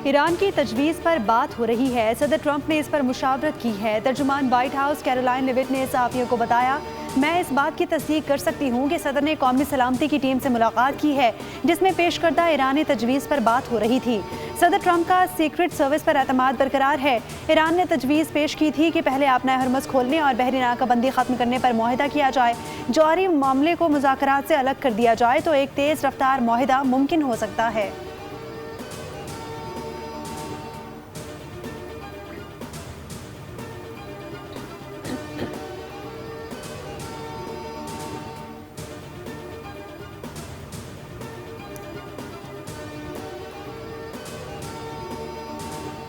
Iran की तजवीज़ पर बात हो रही है। सदर ट्रंप ने इस पर मुशावरत की है। तर्जुमान व्हाइट हाउस कैरोलाइन लेविट ने सहाफ़ियों को बताया, मैं इस बात की तस्दीक कर सकती हूँ कि सदर ने कौमी सलामती की टीम से मुलाकात की है, जिसमें पेश करदा ईरानी तजवीज़ पर बात हो रही थी। सदर ट्रंप का सीक्रेट सर्विस पर एतमाद बरकरार है। ईरान ने तजवीज़ पेश की थी कि पहले अपना हरमज़ खोलने और बहरी नाकाबंदी ख़त्म करने पर मुआहिदा किया जाए। जौहरी मामले को मुज़ाकरात से अलग कर दिया जाए तो एक तेज़ रफ्तार मुआहिदा मुमकिन हो सकता है।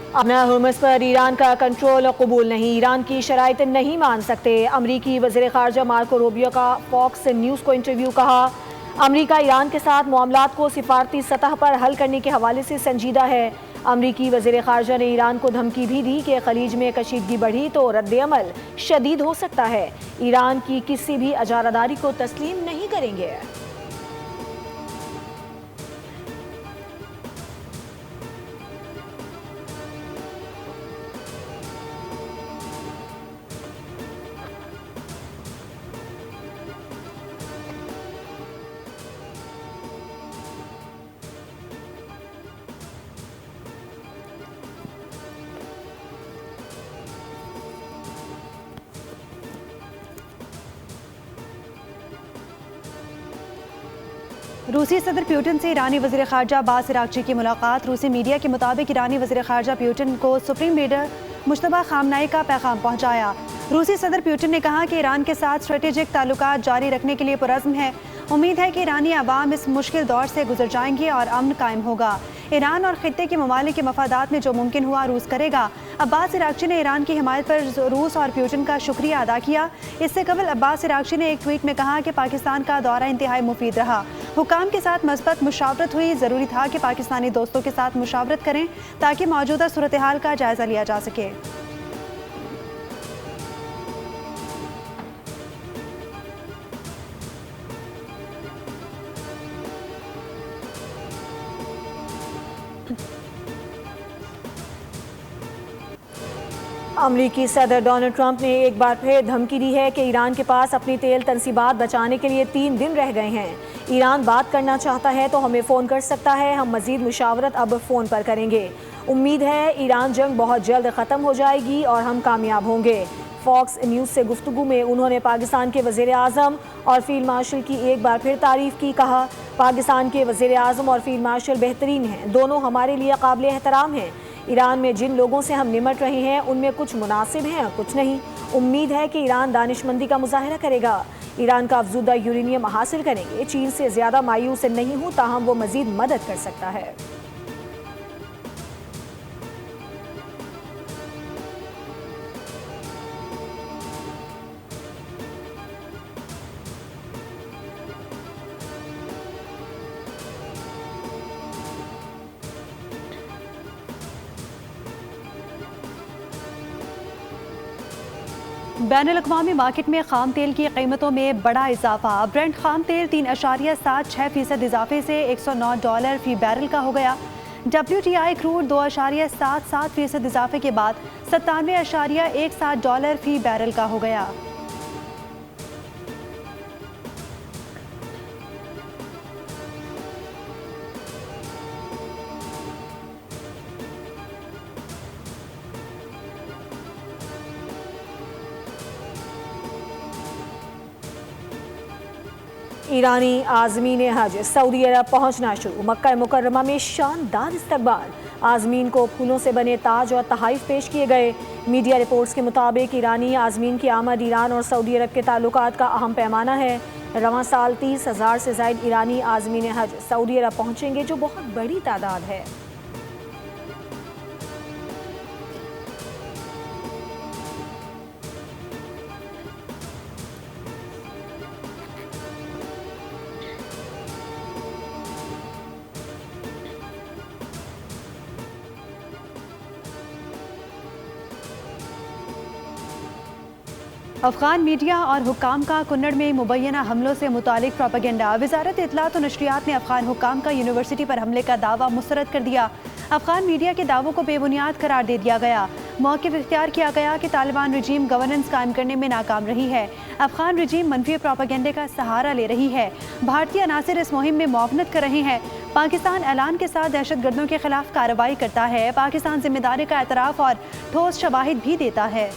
अपना हुर्मुज़ पर ईरान का कंट्रोल कबूल नहीं, ईरान की शराइत नहीं मान सकते। अमरीकी वज़ीर ख़ारजा मार्को रूबियो का फॉक्स न्यूज़ को इंटरव्यू। कहा, अमरीका ईरान के साथ मामलात को सिफारती सतह पर हल करने के हवाले से संजीदा है। अमरीकी वज़ीर ख़ारजा ने ईरान को धमकी भी दी कि खलीज में कशीदगी बढ़ी तो रद्द-ए-अमल शदीद हो सकता है। ईरान की किसी भी इजारादारी को तस्लीम नहीं करेंगे। रूसी सदर प्यूटन से ईरानी वज़ीर ख़ारजा अब्बास अराग़ची की मुलाकात। रूसी मीडिया के मुताबिक ईरानी वज़ीर ख़ारजा प्यूटन को सुप्रीम लीडर मुश्तबा खामनाई का पैगाम पहुँचाया। रूसी सदर प्यूटन ने कहा कि ईरान के साथ स्ट्रेटेजिक ताल्लुकात जारी रखने के लिए पुरज़्म है। उम्मीद है कि ईरानी अवाम इस मुश्किल दौर से गुजर जाएंगे और अमन कायम होगा। ईरान और खित्ते के ममालिक के मफादात में जो मुमकिन हुआ रूस करेगा। अब्बास अराग़ची ने ईरान की हिमायत पर रूस और प्यूटन का शुक्रिया अदा किया। इससे कबल अब्बास अराग़ची ने एक ट्वीट में कहा कि पाकिस्तान का दौरा इंतहाई मुफीद रहा। हुकाम के साथ मस्बत मुशावरत हुई। ज़रूरी था कि पाकिस्तानी दोस्तों के साथ मुशावरत करें ताकि मौजूदा सूरत हाल का जायज़ा लिया जा सके। अमरीकी सदर डोनाल्ड ट्रंप ने एक बार फिर धमकी दी है कि ईरान के पास अपनी तेल तनसीबात बचाने के लिए 3 दिन रह गए हैं। ईरान बात करना चाहता है तो हमें फ़ोन कर सकता है, हम मज़ीद मुशावरत अब फ़ोन पर करेंगे। उम्मीद है ईरान जंग बहुत जल्द ख़त्म हो जाएगी और हम कामयाब होंगे। फॉक्स न्यूज़ से गुफ्तगू में उन्होंने पाकिस्तान के वज़ीर आज़म और फील्ड मार्शल की एक बार फिर तारीफ़ की। कहा, पाकिस्तान के वज़ीर आज़म और फील्ड मार्शल बेहतरीन हैं, दोनों हमारे लिए काबिल एहतराम हैं। ईरान में जिन लोगों से हम निमट रहे हैं उनमें कुछ मुनासिब हैं और कुछ नहीं। उम्मीद है कि ईरान दानिशमंदी का मुजाहरा करेगा। ईरान का अफजुदा यूरेनियम हासिल करेंगे। चीन से ज़्यादा मायूस नहीं हूँ, ताहम वो मज़ीद मदद कर सकता है। बैनुल-अक़वामी मार्केट में खाम तेल की कीमतों में बड़ा इजाफा। ब्रेंट खाम तेल 3.76% इजाफे से $109 फी बैरल का हो गया। WTI क्रूड 2.77% इजाफे के बाद $97.17 फी बैरल का हो गया। ईरानी आज़मीन हज सऊदी अरब पहुंचना शुरू। मक्का मुकर्रमा में शानदार इस्तकबाल। आज़मीन को फूलों से बने ताज और तहाइफ पेश किए गए। मीडिया रिपोर्ट्स के मुताबिक ईरानी आज़मीन की आमद ईरान और सऊदी अरब के ताल्लुकात का अहम पैमाना है। रवां साल 30,000 से ज़ायद ईरानी आज़मीन हज सऊदी अरब पहुँचेंगे, जो बहुत बड़ी तादाद है। अफगान मीडिया और हुक्काम का कुन्नड़ में मुबैना हमलों से मुतालिक प्रोपेगेंडा। वजारत इत्तलात और नशरियात ने अफगान हुक्काम का यूनिवर्सिटी पर हमले का दावा मुस्तरद कर दिया। अफगान मीडिया के दावों को बेबुनियाद करार दे दिया गया। मौक़िफ़ इख्तियार किया गया कि तालिबान रजीम गवर्नेंस कायम करने में नाकाम रही है। अफगान रजीम मनफी प्रोपेगेंडे का सहारा ले रही है। भारतीय अनासिर इस मुहिम में मुआवनत कर रहे हैं। पाकिस्तान ऐलान के साथ दहशत गर्दों के खिलाफ कार्रवाई करता है। पाकिस्तान जिम्मेदारी का एतराफ़ और ठोस शवाहिद भी देता है।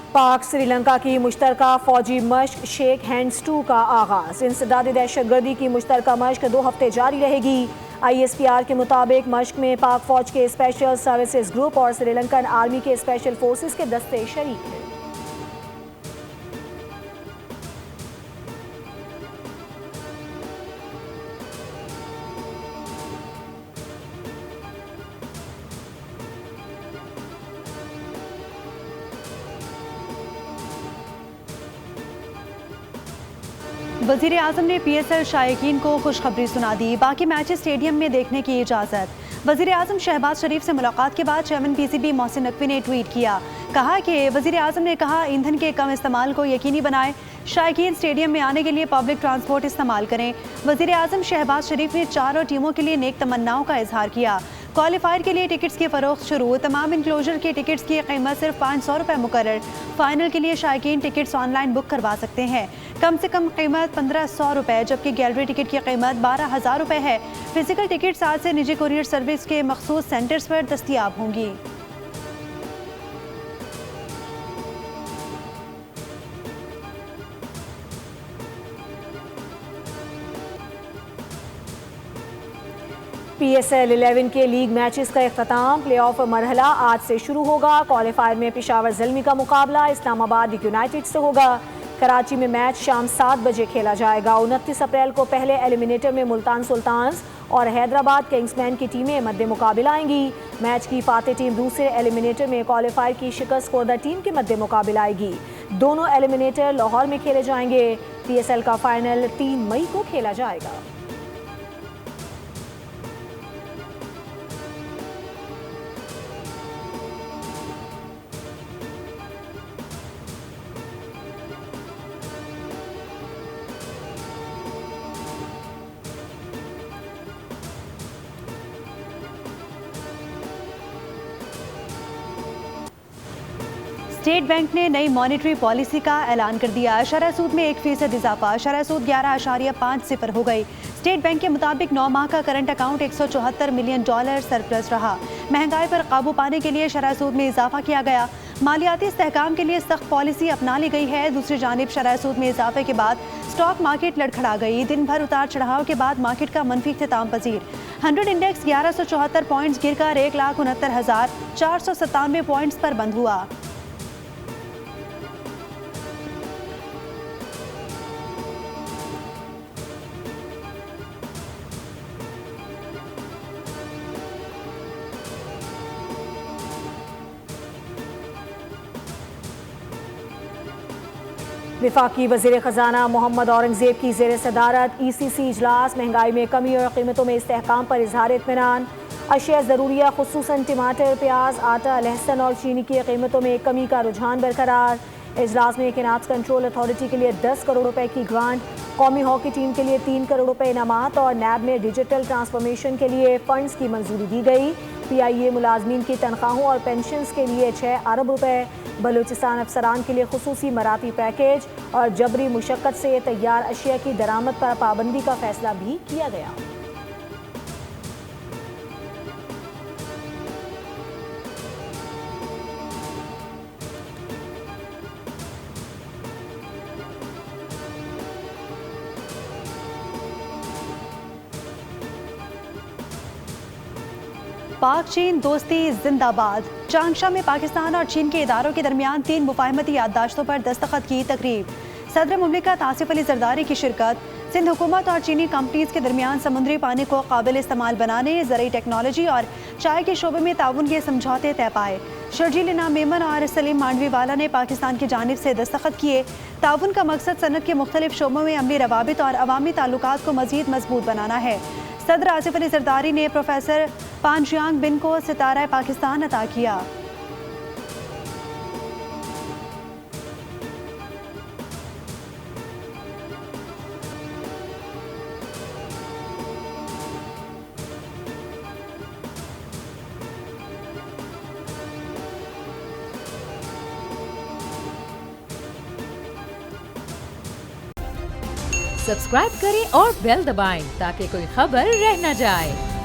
पाक श्रीलंका की मुश्तरका फौजी मश्क शेख हैंड्स 2 का आगाज। इंसदाद दहशतगर्दी की मुश्तरका मश्क 2 हफ्ते जारी रहेगी। ISPR के मुताबिक मश्क में पाक फौज के स्पेशल सर्विसेज ग्रुप और श्रीलंकन आर्मी के स्पेशल फोर्सेस के दस्ते शरीक हैं। वज़ीर आज़म ने PSL शायकीन को खुशखबरी सुना दी। बाकी मैचेस स्टेडियम में देखने की इजाज़त। वज़ीर आज़म शहबाज शरीफ से मुलाकात के बाद चेयरमैन PCB मोहसिन नकवी ने ट्वीट किया। कहा कि वज़ीर आज़म ने कहा ईंधन के कम इस्तेमाल को यकीनी बनाएं। शायकीन स्टेडियम में आने के लिए पब्लिक ट्रांसपोर्ट इस्तेमाल करें। वज़ीर आज़म शहबाज शरीफ ने चारों टीमों के लिए नेक तमन्नाओं का इजहार किया। क्वालिफायर के लिए टिकट्स की फ़रोख्त शुरू। तमाम इनक्लोजर के टिकट्स की कीमत सिर्फ 500 रुपये मुकर्रर। फाइनल के लिए शायकीन टिकट्स ऑनलाइन बुक करवा सकते हैं। कम से कम कीमत 1500 रुपये, जबकि गैलरी टिकट की कीमत 12,000 रुपये है। फिजिकल टिकट्स आज से निजी कुरियर सर्विस के मखसूस सेंटर्स पर दस्तियाब होंगी। PSL 11 के लीग मैचेस का इख्तिताम। प्लेऑफ मरहला आज से शुरू होगा। क्वालिफायर में पेशावर ज़ल्मी का मुकाबला इस्लामाबाद यूनाइटेड से होगा। कराची में मैच शाम 7 बजे खेला जाएगा। 29 अप्रैल को पहले एलिमिनेटर में मुल्तान सुल्तान्स और हैदराबाद किंग्समैन की टीमें मद्दे मुकाबला आएंगी। मैच की फातेह टीम दूसरे एलिमिनेटर में क्वालिफायर की शिकस्त खुर्दा टीम के मद्दे मुकाबला आएगी। दोनों एलिमिनेटर लाहौर में खेले जाएंगे। PSL का फाइनल 3 मई को खेला जाएगा। स्टेट बैंक ने नई मॉनेटरी पॉलिसी का ऐलान कर दिया। शरह सूद में 1% इजाफा। शरह सूद 11.50 हो गई। स्टेट बैंक के मुताबिक 9 माह का करंट अकाउंट $174 मिलियन सरप्लस रहा। महंगाई पर काबू पाने के लिए शरह सूद में इजाफा किया गया। मालियाती इस्तेहकाम के लिए सख्त पॉलिसी अपना ली गई है। दूसरी जानिब शरह सूद में इजाफे के बाद स्टॉक मार्केट लड़खड़ा गई। दिन भर उतार चढ़ाव के बाद मार्केट का मनफी इख्तिताम पजीर। 100 इंडेक्स 1174 पॉइंट्स गिरकर 1,69,497 पॉइंट्स पर बंद हुआ। वफाकी वज़ीर ख़जाना मोहम्मद औरंगज़ेब की ज़ेर सदारत ECC इजलास। महंगाई में कमी और कीमतों में इस्तेहकाम पर इजहार इत्मीनान। अशिया ज़रूरिया खुसूसन टमाटर, प्याज, आटा, लहसुन और चीनी की कीमतों में कमी का रुझान बरकरार। इजलास में कैनाट्स कंट्रोल अथॉरिटी के लिए 10 करोड़ रुपए की ग्रांट, कौमी हॉकी टीम के लिए 3 करोड़ रुपए इनामात और नैब में डिजिटल ट्रांसफॉर्मेशन के लिए फंड्स की मंजूरी दी गई। PIA मुलाजमीन की तनख्वाहों और पेंशन्स के लिए 6 अरब रुपए। बलूचिस्तान अफसरान के लिए खुसूसी मराठी पैकेज और जबरी मुशक्कत से तैयार अशिया की दरामद पर पाबंदी का फैसला भी किया गया। पाक चीन दोस्ती जिंदाबाद। चांगशा में पाकिस्तान और चीन के इदारों के दरमियान 3 मुफाहमती याददाश्तों पर दस्तखत की तकरीब। सदर मुमलिकत आसिफ अली जरदारी की शिरकत। सिंध हुकूमत और चीनी कंपनीज के दरमियान समुद्री पानी को काबिल इस्तेमाल बनाने, ज़रूरी टेक्नोलॉजी और चाय के शोबे में ताउन के समझौते तय पाए। शर्जील इनाम मेमन और सलीम मांडवी वाला ने पाकिस्तान की जानिब से दस्तखत किए। ताउन का मकसद सनत के मुख्तलिफ शोबों में अमली रवाबित और अवामी ताल्लुकात को मजीद मजबूत बनाना है। सदर आसिफ अली जरदारी ने प्रोफेसर पान जियांग बिन को सितारा पाकिस्तान अता किया। सब्सक्राइब करें और बेल दबाएं ताकि कोई खबर रह न जाए।